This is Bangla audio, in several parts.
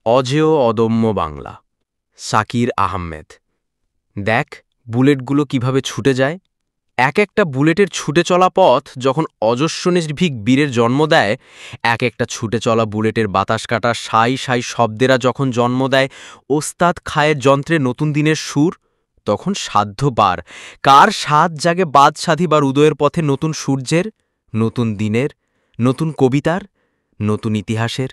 অজেয় অদম্য বাংলা। শাকির আহমেদ। দেখ বুলেটগুলো কিভাবে ছুটে যায়। এক একটা বুলেটের ছুটে চলা পথ যখন অজস্র নির্ভীক বীরের জন্ম দেয়, এক একটা ছুটে চলা বুলেটের বাতাস কাটা সাই সাই শব্দেরা যখন জন্ম দেয় ওস্তাদ খায়ের যন্ত্রে নতুন দিনের সুর, তখন সাধ্য বার কার স্বাদ জাগে বাদশাধীবার উদয়ের পথে নতুন সূর্যের, নতুন দিনের, নতুন কবিতার, নতুন ইতিহাসের।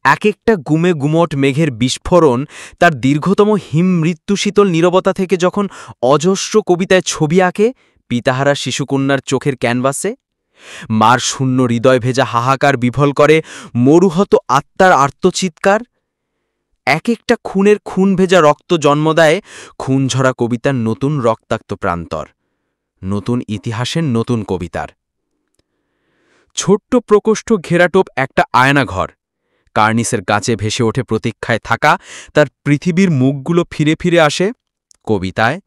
এক একটা গুমে গুমট মেঘের বিস্ফোরণ তার দীর্ঘতম হিম মৃত্যুশীতল নীরবতা থেকে যখন অজস্র কবিতায় ছবি আঁকে পিতাহারা শিশুকন্যার চোখের ক্যানভাসে, মার শূন্য হৃদয় ভেজা হাহাকার বিফল করে মরুহত আত্মার আর্তচিৎকার। এক একটা খুনের খুন ভেজা রক্ত জন্ম দেয় খুনঝরা কবিতার নতুন রক্তাক্ত প্রান্তর, নতুন ইতিহাসের নতুন কবিতার। ছোট্ট প্রকোষ্ঠ ঘেরাটোপ একটা আয়নাঘর, কার্নিসের কাছে ভেসে ওঠে প্রতীক্ষায় থাকা তার পৃথিবীর মুখগুলো ফিরে ফিরে আসে কবিতায়,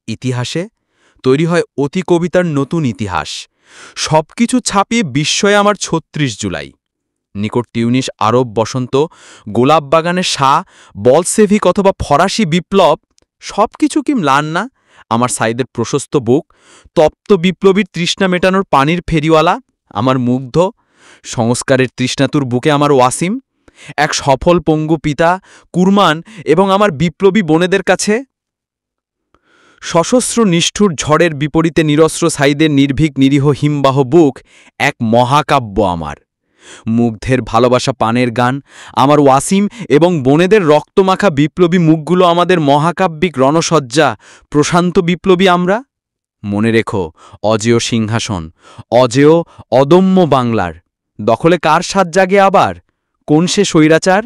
ইতিহাসে। তৈরি হয় অতি কবিতার নতুন ইতিহাস। সবকিছু ছাপিয়ে বিস্ময়ে আমার ৩৬ জুলাই। নিকট টিউনিশ আরব বসন্ত, গোলাপ বাগানের শাহ, বলসেভিক অথবা ফরাসি বিপ্লব, সবকিছু কি ম্লান না আমার সাইদের প্রশস্ত বুক? তপ্ত বিপ্লবীর তৃষ্ণা মেটানোর পানির ফেরিওয়ালা আমার মুগ্ধ, সংস্কারের তৃষ্ণাতুর বুকে আমার ওয়াসিম, এক সফল পঙ্গু পিতা কুরমান এবং আমার বিপ্লবী বোনেদের কাছে সশস্ত্র নিষ্ঠুর ঝড়ের বিপরীতে নিরস্ত্র সাইদের নির্ভীক নিরীহ হিমবাহ বুক এক মহাকাব্য আমার। মুগ্ধের ভালোবাসা পানের গান আমার ওয়াসিম এবং বোনেদের রক্তমাখা বিপ্লবী মুখগুলো আমাদের মহাকাব্যিক রণসজ্জা, প্রশান্ত বিপ্লবী আমরা। মনে রেখো, অজেয় সিংহাসন, অজেয় অদম্য বাংলার দখলে কার স্বাদ জাগে আবার? কোন সে স্বৈরাচার?